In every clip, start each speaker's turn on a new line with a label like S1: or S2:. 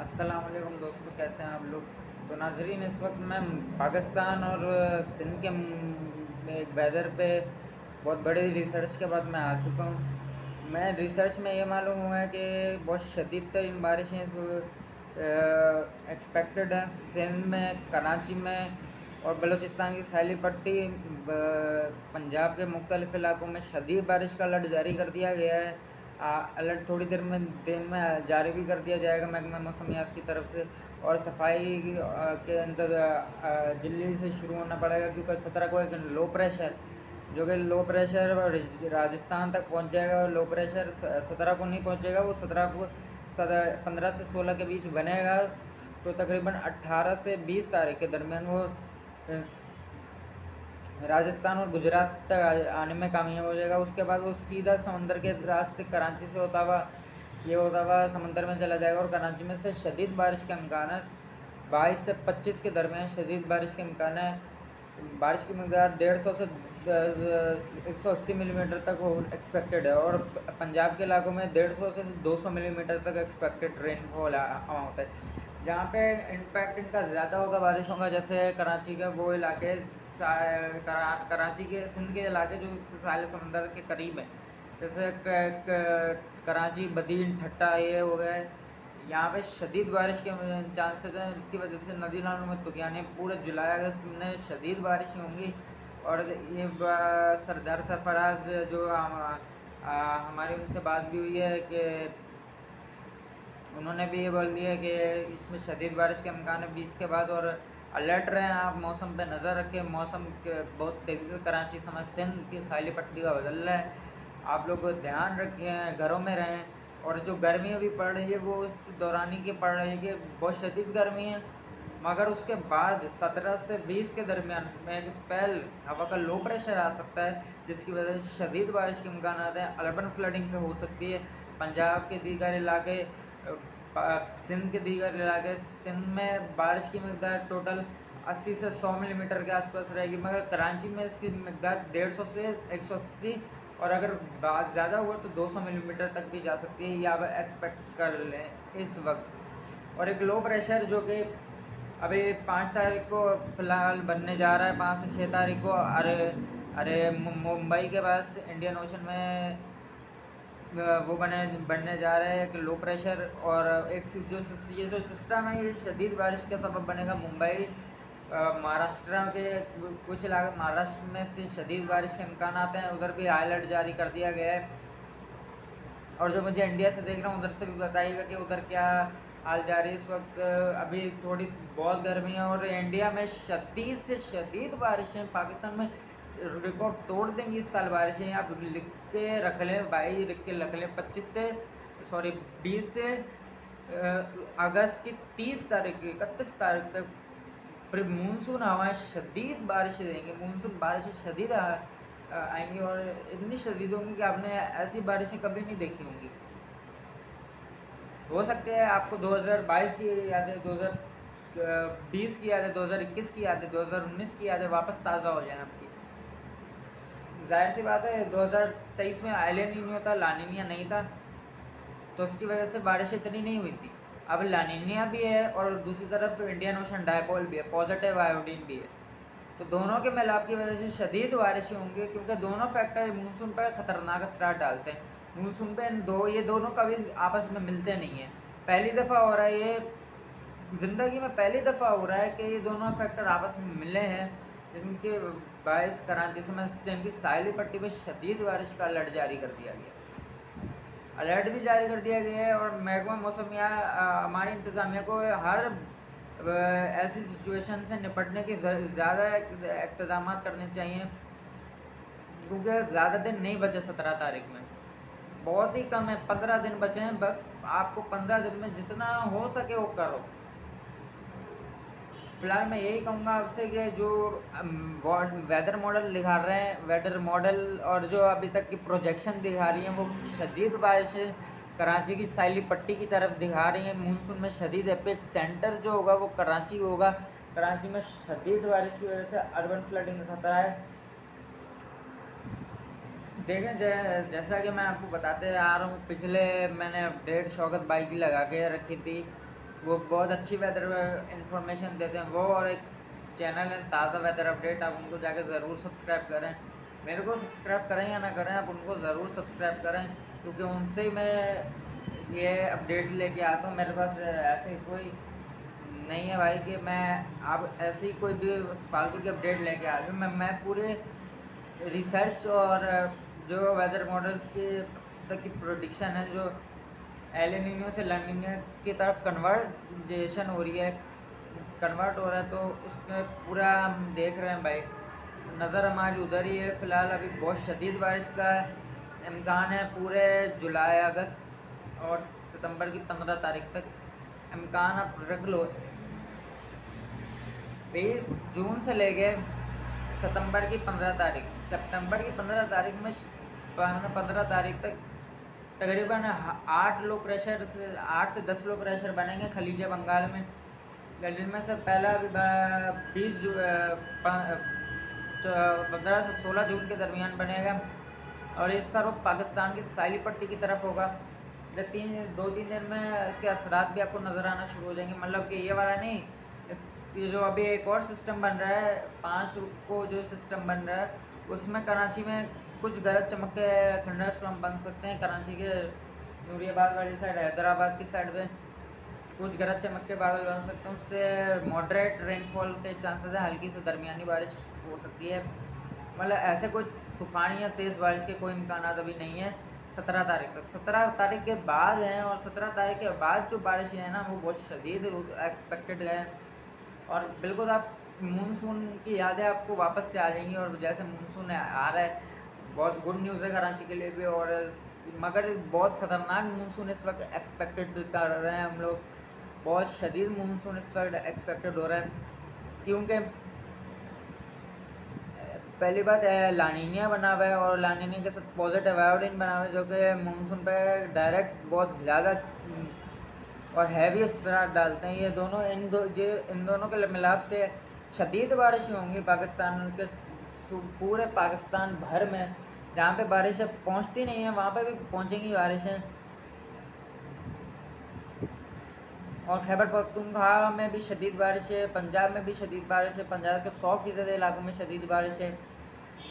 S1: अस्सलाम वालेकुम दोस्तों, कैसे हैं आप लोग। तो नाजरीन, इस वक्त मैं पाकिस्तान और सिंध के में एक वेदर पे बहुत बड़ी रिसर्च के बाद मैं आ चुका हूँ। मैं रिसर्च में ये मालूम हुआ है कि बहुत शदीद तरीन बारिशें एक्सपेक्टेड हैं सिंध में, कराची में और बलूचिस्तान की सैली पट्टी, पंजाब के मुख्तलिफ इलाकों में शदीद बारिश का अलर्ट जारी कर दिया गया है। अलर्ट थोड़ी देर में दिन में जारी भी कर दिया जाएगा महकमा मौसमियात की तरफ से। और सफाई के अंदर जल्दी से शुरू होना पड़ेगा, क्योंकि 17 को एक लो प्रेशर, जो कि लो प्रेशर राजस्थान तक पहुंच जाएगा। और लो प्रेशर 17 को नहीं पहुंचेगा, वो 17 को 15 से 16 के बीच बनेगा। तो तकरीबन 18 से 20 तारीख के दरमियान वो राजस्थान और गुजरात तक आने में कामयाब हो जाएगा। उसके बाद वो सीधा समंदर के रास्ते कराची से होता हुआ समंदर में चला जाएगा। और कराची में से शदीद बारिश का इम्कान है, 22 से 25 के दरमियान शदीद बारिश का इम्कान है। बारिश की मकदार 150 से 180 मिलीमीटर तक वो एक्सपेक्टेड है। और पंजाब के इलाकों में 150 से 200 मिलीमीटर तक एक्सपेक्टेड रेनफॉल अमाउंट है। जहाँ पे इम्पैक्ट इनका ज़्यादा होगा बारिशों का, जैसे कराची के वो इलाके, कराची के सिंध के इलाके जो साले समंदर के करीब हैं, जैसे कराची, बदीन, ठट्टा, ये हो गए। यहाँ पे शदीद बारिश के चांसेस हैं, जिसकी वजह से नदी नालों में तुफान, पूरे जुलाई अगस्त में शदीद बारिश होंगी। और ये सरदार सरफराज जो हमारी उनसे बात भी हुई है कि उन्होंने भी ये बोल दिया कि इसमें शदीद बारिश के इम्कान है 20 के बाद। और अलर्ट रहें, आप मौसम पे नज़र रखें। मौसम के बहुत तेज़ी से कराची समझ सिंध की साइली पट्टी का बदल रहा है। आप लोग ध्यान रखें, घरों में रहें। और जो गर्मी अभी पड़ रही है वो उस दौरानी की पड़ रही है कि बहुत शदीद गर्मी है, मगर उसके बाद 17 से 20 के दरमियान में एक स्पेल हवा का लो प्रेशर आ सकता है, जिसकी वजह से शदीद बारिश के इम्कान आते हैं। अर्बन फ्लडिंग हो सकती है। पंजाब के दीगर इलाके, सिंध के दीगर इलाके, सिंध में बारिश की मकदार टोटल 80 से 100 मिलीमीटर के आसपास रहेगी, मगर कराची में इसकी मकदार 150 से 180, और अगर बात ज़्यादा हुआ तो 200 मिलीमीटर तक भी जा सकती है, या आप एक्सपेक्ट कर लें इस वक्त। और एक लो प्रेशर जो कि अभी 5 तारीख को फ़िलहाल बनने जा रहा है, 5 से 6 तारीख को। अरे अरे मुंबई के पास इंडियन ओशन में वो बनने जा रहा है एक लो प्रेशर। और एक ये जो सिस्टम है, ये शदीद बारिश का सबब बनेगा। मुंबई, महाराष्ट्र के कुछ इलाके, महाराष्ट्र में से शदीद बारिश के इम्कान आते हैं, उधर भी हाई अलर्ट जारी कर दिया गया है। और जो मुझे इंडिया से देख रहा हूँ उधर से भी बताइएगा कि उधर क्या हाल जा रही है इस वक्त। अभी थोड़ी बहुत गर्मी है, और इंडिया में शदीद से शदीद बारिशें, पाकिस्तान में रिकॉर्ड तोड़ देंगी इस साल बारिशें। आप लिख के रख लें भाई, लिख के रख लें। 20 से अगस्त की 30 तारीख, 31 तारीख तक फिर मानसून हवाएं शदीद बारिशें देंगी। मानसून बारिशें शदीद आएंगी, और इतनी शदीद होंगी कि आपने ऐसी बारिशें कभी नहीं देखी होंगी। हो सकते हैं आपको 2022 की यादें, 2020 की यादें, 2021 की यादें, 2019 की यादें वापस ताज़ा हो जाएं आपकी। जाहिर सी बात है, 2023 में एलियन नहीं होता, लानिनिया नहीं था, तो उसकी वजह से बारिश इतनी नहीं हुई थी। अब लानिनिया भी है, और दूसरी तरफ इंडियन ओशन डायपोल भी है, पॉजिटिव आयोडीन भी है। तो दोनों के मिलाप की वजह से शदीद बारिशें होंगी, क्योंकि दोनों फैक्टर मानसून पर खतरनाक असर डालते हैं। मानसून पे ये दोनों कभी आपस में मिलते नहीं हैं। पहली दफ़ा हो रहा है ये, ज़िंदगी में पहली दफ़ा हो रहा है कि ये दोनों फैक्टर आपस में मिले हैं, जिनके बायस कराची से सिंध की साहिली पट्टी पर शदीद बारिश का अलर्ट जारी कर दिया गया। अलर्ट भी जारी कर दिया गया है, और महकमा मौसमिया हमारी इंतज़ामिया को हर ऐसी सिचुएशन से निपटने की ज़्यादा इक़दाम करने चाहिए, क्योंकि ज़्यादा दिन नहीं बचे। 17 तारीख में बहुत ही कम है, 15 दिन बचे हैं बस। आपको 15 दिन में जितना हो सके वो करो। फिलहाल मैं यही कहूँगा आपसे कि जो वेदर मॉडल दिखा रहे हैं, वेदर मॉडल और जो अभी तक की प्रोजेक्शन दिखा रही हैं, वो शदीद बारिश कराची की साइली पट्टी की तरफ दिखा रही हैं। मानसून में शदीद एपिक सेंटर जो होगा वो कराची होगा। कराची में शदीद बारिश की वजह से अर्बन फ्लडिंग का खतरा है। देखें, जैसा कि मैं आपको बताते आ रहा हूँ, पिछले मैंने अपडेट शौकत बाइक की लगा के रखी थी, वो बहुत अच्छी वेदर इंफॉर्मेशन देते हैं वो, और एक चैनल है ताज़ा वेदर अपडेट, आप उनको जाकर ज़रूर सब्सक्राइब करें। मेरे को सब्सक्राइब करें या ना करें, आप उनको ज़रूर सब्सक्राइब करें, क्योंकि उनसे ही मैं ये अपडेट लेके आता हूँ। मेरे पास ऐसे कोई नहीं है भाई कि मैं आप ऐसी कोई भी फालतू की अपडेट लेके आ जाऊँ। मैं पूरे रिसर्च और जो वेदर मॉडल्स की तक की प्रोडिक्शन है, जो एल नीनो से ला नीनो की तरफ कन्वर्जेशन हो रही है, कन्वर्ट हो रहा है, तो उसमें पूरा हम देख रहे हैं भाई। नज़र हमारी उधर ही है फ़िलहाल। अभी बहुत शदीद बारिश का इम्कान है पूरे जुलाई, अगस्त और सितंबर की 15 तारीख तक इम्कान। आप रख लो 20 जून से लेके सितंबर की 15 तारीख, सितंबर की 15 तारीख में 15 तारीख तक तकरीबन 8 लो प्रेशर से 8 से 10 लो प्रेशर बनेंगे खलीज बंगाल में। जिनमें से पहला अभी 15 से 16 जून के दरमियान बनेगा, और इसका रुख पाकिस्तान की साहिली पट्टी की तरफ होगा। जब 2-3 दिन में इसके असरात भी आपको नज़र आना शुरू हो जाएंगे। मतलब कि ये वाला नहीं, ये जो अभी एक और सिस्टम बन रहा है 5 को जो सिस्टम बन रहा है, उसमें कराची में कुछ गरज चमक के थंडरस्टॉर्म बन सकते हैं। कराची के नूरियाबाद वाली साइड, हैदराबाद की साइड पे कुछ गरज चमक के बादल बन सकते हैं। उससे मॉडरेट रेनफॉल के चांसेस है, हल्की से दरमियानी बारिश हो सकती है। मतलब ऐसे कोई तूफ़ानी या तेज़ बारिश के कोई इम्कान अभी नहीं है 17 तारीख तक। 17 तारीख के बाद हैं, और 17 तारीख के बाद जो बारिश है ना वो बहुत शदीद एक्सपेक्टेड है। और बिल्कुल आप मानसून की यादें आपको वापस से आ जाएंगी। और जैसे मानसून आ रहा है, बहुत गुड न्यूज़ है कराची के लिए भी, और मगर बहुत ख़तरनाक मानसून इस वक्त एक्सपेक्टेड कर रहे हैं हम लोग। बहुत शदीद मानसून इस वक्त एक्सपेक्टेड हो रहा है, क्योंकि पहली बात लानिनिया बना हुआ है, और लानिनिया के साथ पॉजिटिव आयोडीन बना हुआ है, जो कि मानसून पे डायरेक्ट बहुत ज़्यादा और हैवी असरात डालते हैं। ये दोनों इन दोनों के मिलाप से शदीद बारिशें होंगी पाकिस्तान के पूरे पाकिस्तान भर में। जहाँ पे बारिशें पहुँचती नहीं हैं वहाँ पे भी पहुँचेंगी बारिशें। और खैबर पख्तूनख्वा में भी शदीद बारिश है, पंजाब में भी शदीद बारिश है, पंजाब के 100% इलाकों में शदीद बारिश है,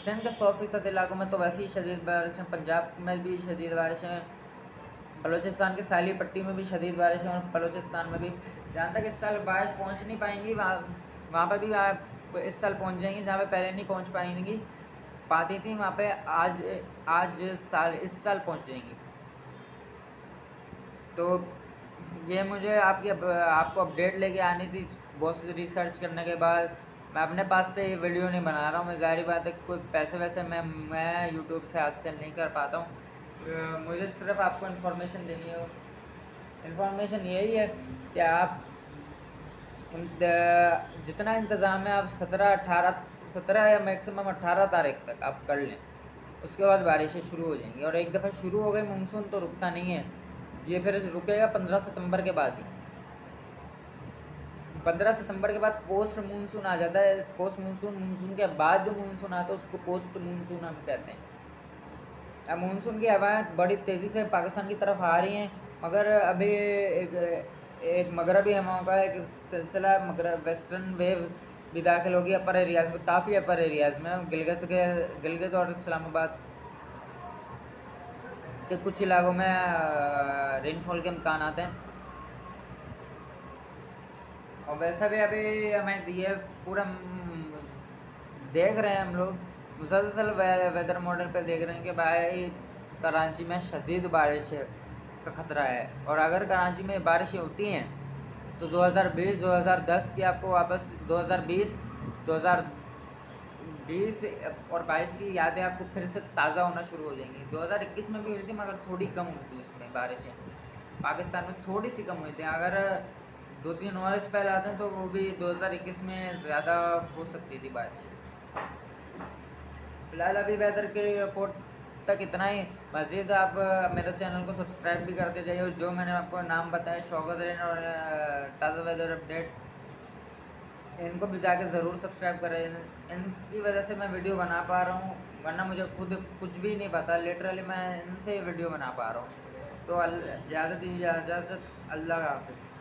S1: सिंध के 100% इलाकों में तो वैसे ही शदीद बारिश है, पंजाब में भी शदीद बारिश है, बलूचिस्तान की साली पट्टी में भी शदीद बारिश है, और बलूचिस्तान में भी जहाँ तक इस साल बारिश पहुँच नहीं पाएंगी वहाँ पर भी आप इस साल पहुँच जाएंगी, जहाँ पे पहले नहीं पहुँच पाएंगी पाती थी वहाँ पे इस साल पहुँच जाएंगी। तो ये मुझे आपको अपडेट लेके आनी थी। बहुत सी रिसर्च करने के बाद मैं अपने पास से ये वीडियो नहीं बना रहा हूँ। मैं ज़ाहिर बात है कोई पैसे वैसे मैं यूट्यूब से हासिल नहीं कर पाता हूँ। मुझे सिर्फ आपको इन्फॉर्मेशन देनी है। इन्फॉर्मेशन यही है कि आप जितना इंतज़ाम है आप 17 या मैक्सिमम 18 तारीख तक आप कर लें। उसके बाद बारिशें शुरू हो जाएंगी, और एक दफ़ा शुरू हो गई मानसून तो रुकता नहीं है। ये फिर रुकेगा 15 सितंबर के बाद ही। 15 सितंबर के बाद पोस्ट मानसून आ जाता है। पोस्ट मानसून के बाद जो मानसून आता है उसको पोस्ट मानसून हम कहते हैं। अब मानसून की हवाएं बड़ी तेज़ी से पाकिस्तान की तरफ आ रही हैं, मगर अभी एक मगरबी हवाओं का एक सिलसिला मगरब वेस्टर्न वेव भी दाखिल होगी अपर एरियाज़ में, काफ़ी अपर एरियाज़ में। गिलगित और इस्लामाबाद के कुछ इलाकों में रेनफॉल के इम्कान आते हैं। और वैसा भी अभी हमें ये पूरा देख रहे हैं हम लोग, मुसलसल वेदर मॉडल पे देख रहे हैं कि भाई कराची में शदीद बारिश का ख़तरा है। और अगर कराची में बारिशें होती हैं तो 2020 2010 की आपको वापस 2020 और 22 की यादें आपको फिर से ताज़ा होना शुरू हो जाएंगी। 2021 में भी हुई थी, मगर थोड़ी कम हुई थी उसमें बारिशें, पाकिस्तान में थोड़ी सी कम हुई थी। अगर 2-3 और स्पेल आते हैं तो वो भी 2021 में ज़्यादा हो सकती थी बारिश। फिलहाल अभी वेदर की रिपोर्ट तक इतना ही। मज़ीद आप मेरे चैनल को सब्सक्राइब भी करते जाइए, और जो मैंने आपको नाम बताया शौकत रेन और ताज़ा वेदर अपडेट, इनको भी जाके ज़रूर सब्सक्राइब करें। इनकी वजह से मैं वीडियो बना पा रहा हूँ, वरना मुझे खुद कुछ भी नहीं पता। लिटरली मैं इनसे वीडियो बना पा रहा हूँ। तो इजाज़त दीजिए, इजाज़त, अल्लाह हाफ़िज़।